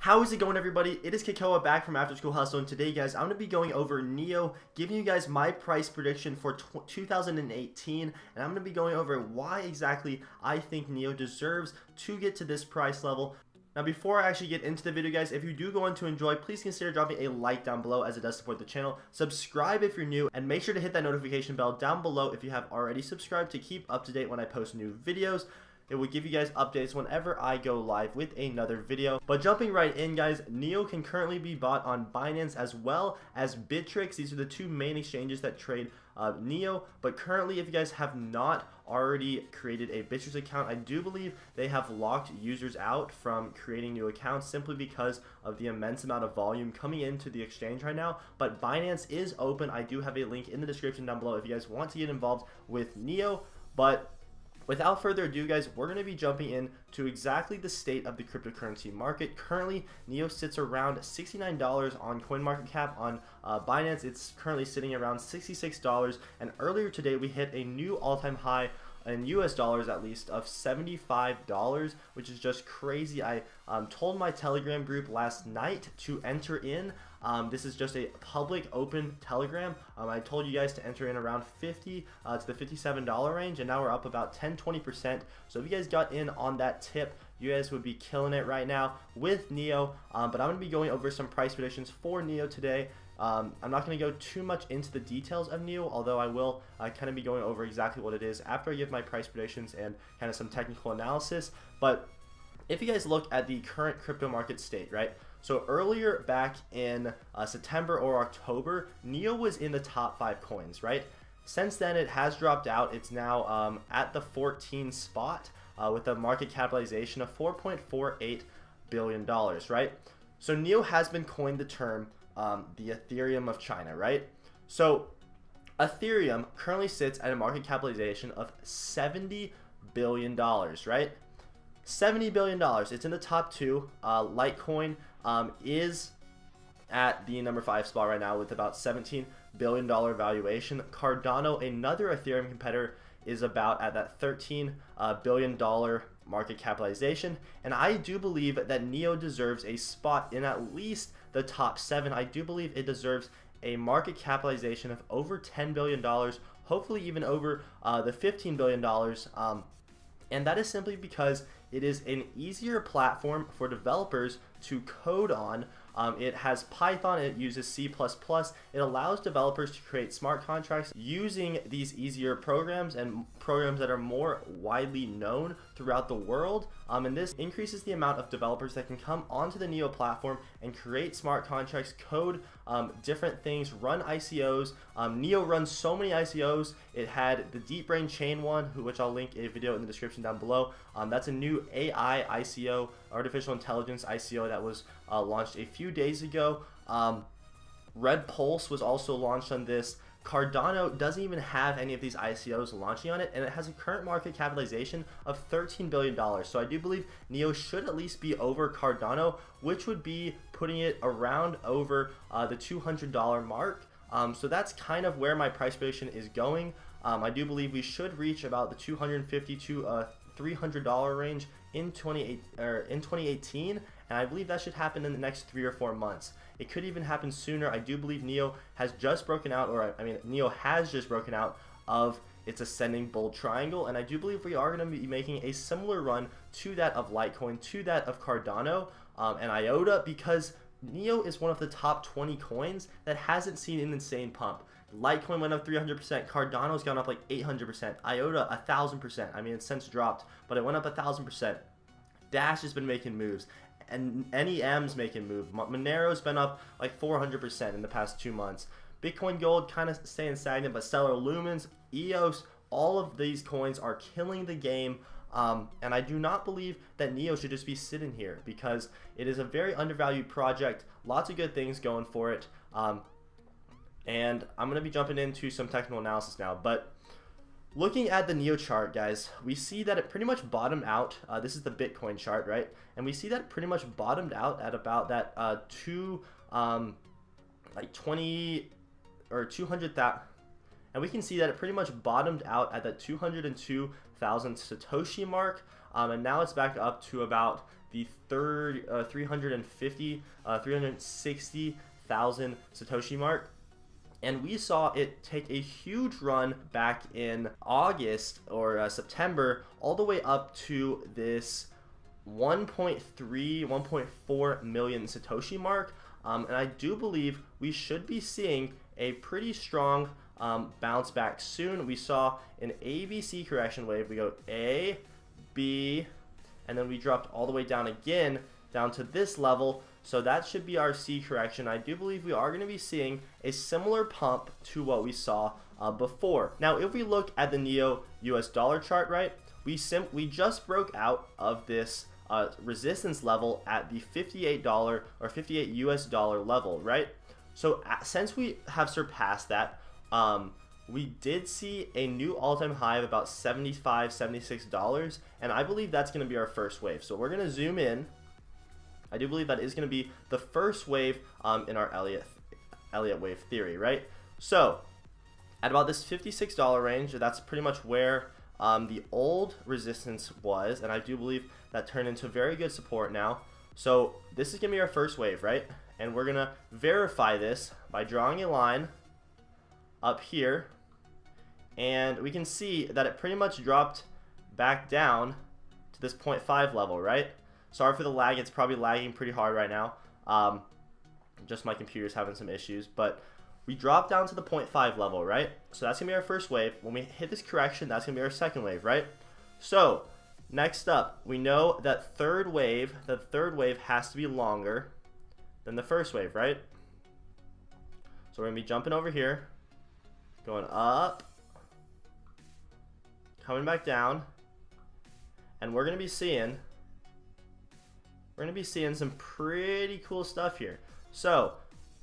How is it going, everybody? It is Kikoa back from After School Hustle, and today, guys, I'm going to be going over NEO, giving you guys my price prediction for 2018, and I'm going to be going over why exactly I think NEO deserves to get to this price level. Now, before I actually get into the video, guys, if you do go on to enjoy, please consider dropping a like down below, as it does support the channel. Subscribe if you're new, and make sure to hit that notification bell down below if you have already subscribed to keep up to date when I post new videos. It will give you guys updates whenever I go live with another video. But jumping right in, guys, NEO can currently be bought on Binance as well as Bittrex. These are the two main exchanges that trade NEO. But currently, if you guys have not already created a Bittrex account, I do believe they have locked users out from creating new accounts simply because of the immense amount of volume coming into the exchange right now. But Binance is open. I do have a link in the description down below if you guys want to get involved with NEO. But without further ado, guys, we're going to be jumping in to exactly the state of the cryptocurrency market. Currently, NEO sits around $69 on CoinMarketCap. On Binance, it's currently sitting around $66. And earlier today, we hit a new all-time high in US dollars, at least, of $75, which is just crazy. I told my Telegram group last night to enter in. This is just a public open Telegram. I told you guys to enter in around 50 to the $57 range, and now we're up about 10-20%. So if you guys got in on that tip, you guys would be killing it right now with NEO. But I'm going to be going over some price predictions for NEO today. I'm not going to go too much into the details of NEO, although I will kind of be going over exactly what it is after I give my price predictions and kind of some technical analysis. But if you guys look at the current crypto market state, right? So earlier back in September or October, NEO was in the top 5 coins, right? Since then, it has dropped out. It's now at the 14 spot with a market capitalization of $4.48 billion, right? So NEO has been coined the term the Ethereum of China, right? So Ethereum currently sits at a market capitalization of $70 billion, right? $70 billion. It's in the top 2. Litecoin is at the number 5 spot right now with about $17 billion valuation. Cardano, another Ethereum competitor, is about at that $13 billion market capitalization. And I do believe that NEO deserves a spot in at least the top 7. I do believe it deserves a market capitalization of over $10 billion, hopefully even over the $15 billion. And that is simply because it is an easier platform for developers to code on. It has Python, it uses C++. It allows developers to create smart contracts using these easier programs and programs that are more widely known throughout the world. And this increases the amount of developers that can come onto the NEO platform and create smart contracts, code different things, run ICOs. NEO runs so many ICOs. It had the Deep Brain Chain one, which I'll link a video in the description down below. That's a new AI ICO, artificial intelligence ICO, that was launched a few days ago. Red Pulse was also launched on this. Cardano doesn't even have any of these ICOs launching on it, and it has a current market capitalization of $13 billion. So I do believe NEO should at least be over Cardano, which would be putting it around over the $200 mark. So that's kind of where my price prediction is going. I do believe we should reach about the $250 to $300 range in 2018, and I believe that should happen in the next 3 or 4 months. It could even happen sooner. I do believe NEO has just broken out, NEO has just broken out of its ascending bull triangle, and I do believe we are going to be making a similar run to that of Litecoin, to that of Cardano and IOTA, because NEO is one of the top 20 coins that hasn't seen an insane pump. Litecoin went up 300%. Cardano's gone up like 800%. IOTA 1,000%. I mean, it's since dropped, but it went up 1,000%. Dash has been making moves, and NEM's making moves. Monero's been up like 400% in the past 2 months. Bitcoin Gold kind of staying stagnant, but Stellar Lumens, EOS, all of these coins are killing the game. And I do not believe that NEO should just be sitting here, because it is a very undervalued project. Lots of good things going for it. And I'm going to be jumping into some technical analysis now. But looking at the NEO chart, guys, we see that it pretty much bottomed out. This is the Bitcoin chart, right? And we see that it pretty much bottomed out at about that 20 or 200,000. And we can see that it pretty much bottomed out at that 202,000 Satoshi mark. And now it's back up to about the 360,000 Satoshi mark. And we saw it take a huge run back in August or September, all the way up to this 1.4 million Satoshi mark. And I do believe we should be seeing a pretty strong bounce back soon. We saw an ABC correction wave. We go A, B, and then we dropped all the way down again, down to this level. So that should be our C correction. I do believe we are going to be seeing a similar pump to what we saw before. Now, if we look at the NEO US dollar chart, right, we just broke out of this resistance level at the $58 or 58 US dollar level, right? So since we have surpassed that, we did see a new all-time high of about $75, $76, and I believe that's going to be our first wave. So we're going to zoom in. I do believe that is going to be the first wave in our Elliott wave theory, right? So at about this $56 range, that's pretty much where the old resistance was, and I do believe that turned into very good support now. So this is going to be our first wave, right? And we're going to verify this by drawing a line up here, and we can see that it pretty much dropped back down to this 0.5 level, right? Sorry for the lag, it's probably lagging pretty hard right now. Just my computer's having some issues, but we dropped down to the 0.5 level, right? So that's gonna be our first wave. When we hit this correction, that's gonna be our second wave, right? So next up, we know that the third wave has to be longer than the first wave, right? So we're gonna be jumping over here, going up, coming back down, and we're gonna be seeing some pretty cool stuff here. So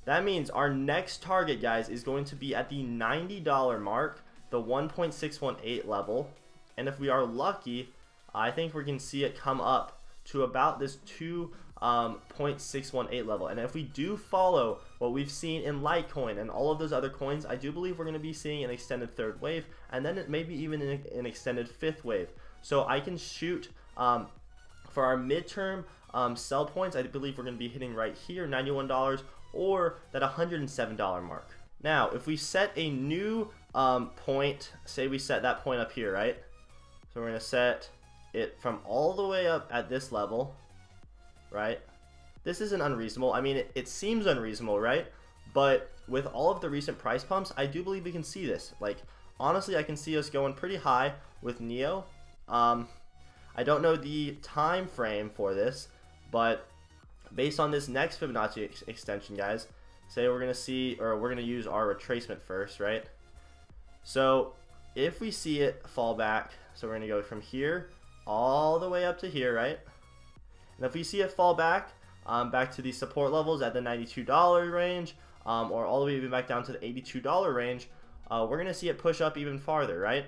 that means our next target, guys, is going to be at the $90 mark, the 1.618 level. And if we are lucky, I think we can see it come up to about this 2.618 level. And if we do follow what we've seen in Litecoin and all of those other coins, I do believe we're going to be seeing an extended third wave, and then maybe even an extended fifth wave. So I can shoot for our midterm sell points. I believe we're going to be hitting right here, $91 or that $107 mark. Now, if we set a new point, say we set that point up here, right? So we're going to set it from all the way up at this level, right? This isn't unreasonable. I mean, it seems unreasonable, right? But with all of the recent price pumps, I do believe we can see this. Like, honestly, I can see us going pretty high with NEO. I don't know the time frame for this, but based on this next Fibonacci extension, guys, say we're going to see, or we're going to use our retracement first, right? So if we see it fall back, so we're going to go from here all the way up to here, right? And if we see it fall back, back to these support levels at the $92 range, or all the way even back down to the $82 range, we're going to see it push up even farther, right?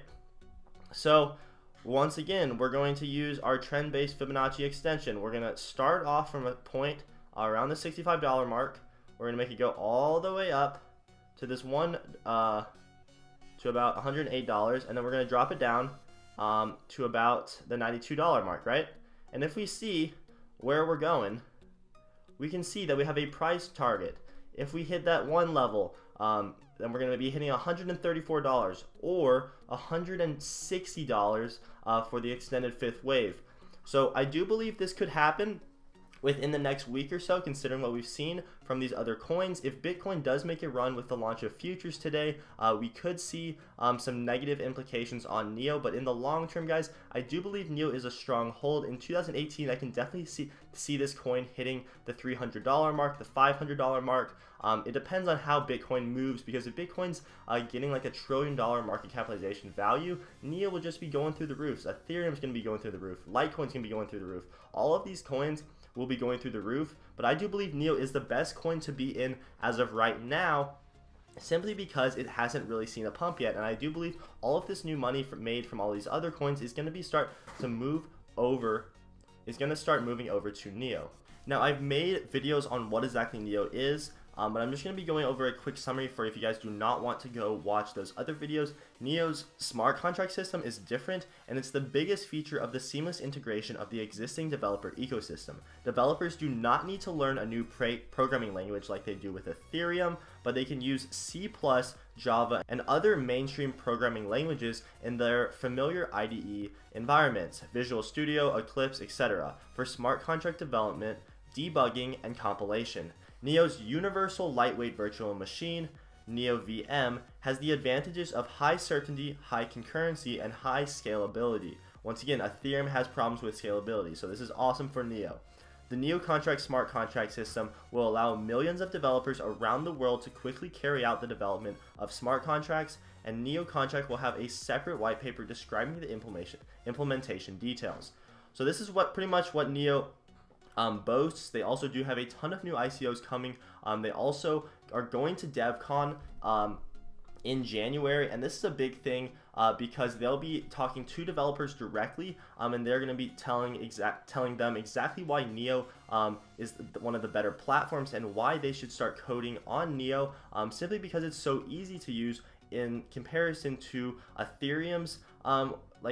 So once again, we're going to use our trend-based Fibonacci extension. We're going to start off from a point around the $65 mark. We're going to make it go all the way up to this one, to about $108, and then we're going to drop it down to about the $92 mark, right? And if we see where we're going, we can see that we have a price target. If we hit that one level, then we're going to be hitting $134 or $160 for the extended fifth wave. So I do believe this could happen within the next week or so, considering what we've seen from these other coins. If Bitcoin does make a run with the launch of futures today, we could see some negative implications on NEO. But in the long term, guys, I do believe NEO is a strong hold. In 2018, I can definitely see this coin hitting the $300 mark, the $500 mark. It depends on how Bitcoin moves, because if Bitcoin's getting like $1 trillion market capitalization value, NEO will just be going through the roof. Ethereum's going to be going through the roof. Litecoin's going to be going through the roof. All of these coins will be going through the roof, but I do believe NEO is the best coin to be in as of right now, simply because it hasn't really seen a pump yet. And I do believe all of this new money made from all these other coins is going to start moving over to NEO. Now, I've made videos on what exactly NEO is. But I'm just going to be going over a quick summary for if you guys do not want to go watch those other videos. Neo's smart contract system is different, and it's the biggest feature of the seamless integration of the existing developer ecosystem. Developers do not need to learn a new programming language like they do with Ethereum, but they can use C++, Java, and other mainstream programming languages in their familiar IDE environments, Visual Studio, Eclipse, etc., for smart contract development, debugging, and compilation. Neo's universal lightweight virtual machine, Neo VM, has the advantages of high certainty, high concurrency, and high scalability. Once again, Ethereum has problems with scalability, so this is awesome for Neo. The Neo Contract smart contract system will allow millions of developers around the world to quickly carry out the development of smart contracts, and Neo Contract will have a separate white paper describing the implementation details. So this is pretty much what Neo boasts. They also do have a ton of new ICOs coming. They also are going to DevCon in January, and this is a big thing because they'll be talking to developers directly, and they're going to be telling them exactly why Neo is one of the better platforms and why they should start coding on Neo, simply because it's so easy to use in comparison to Ethereum's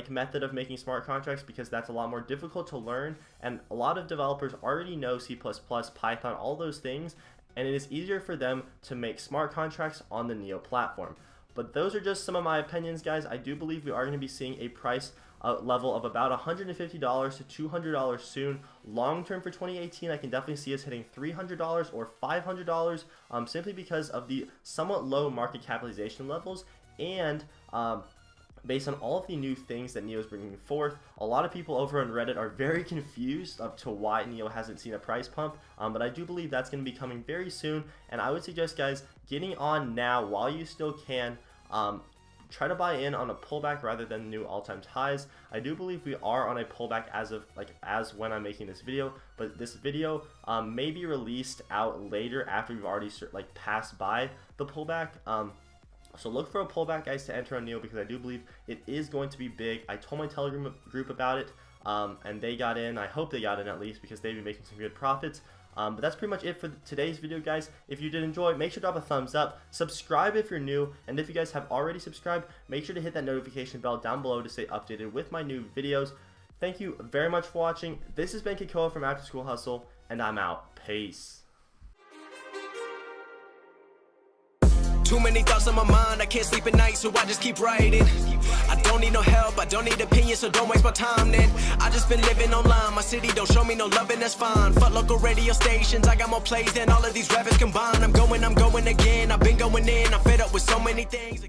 method of making smart contracts, because that's a lot more difficult to learn, and a lot of developers already know C++, Python, all those things, and it is easier for them to make smart contracts on the Neo platform. But those are just some of my opinions, guys. I do believe we are going to be seeing a price level of about $150 to $200 soon. Long term for 2018, I can definitely see us hitting $300 or $500, simply because of the somewhat low market capitalization levels, and based on all of the new things that Neo is bringing forth. A lot of people over on Reddit are very confused as to why Neo hasn't seen a price pump, but I do believe that's going to be coming very soon, and I would suggest, guys, getting on now while you still can. Try to buy in on a pullback rather than new all-time highs. I do believe we are on a pullback as when I'm making this video, but this video may be released out later after we've already passed by the pullback. So look for a pullback, guys, to enter on Neo, because I do believe it is going to be big. I told my Telegram group about it, and they got in. I hope they got in at least, because they've been making some good profits. But that's pretty much it for today's video, guys. If you did enjoy, make sure to drop a thumbs up. Subscribe if you're new, and if you guys have already subscribed, make sure to hit that notification bell down below to stay updated with my new videos. Thank you very much for watching. This has been Kikoa from After School Hustle, and I'm out. Peace. Too many thoughts on my mind, I can't sleep at night, so I just keep writing. I don't need no help, I don't need opinions, so don't waste my time then. I just been living online, my city don't show me no love, and that's fine. Fuck local radio stations, I got more plays than all of these rappers combined. I'm going again, I've been going in, I'm fed up with so many things.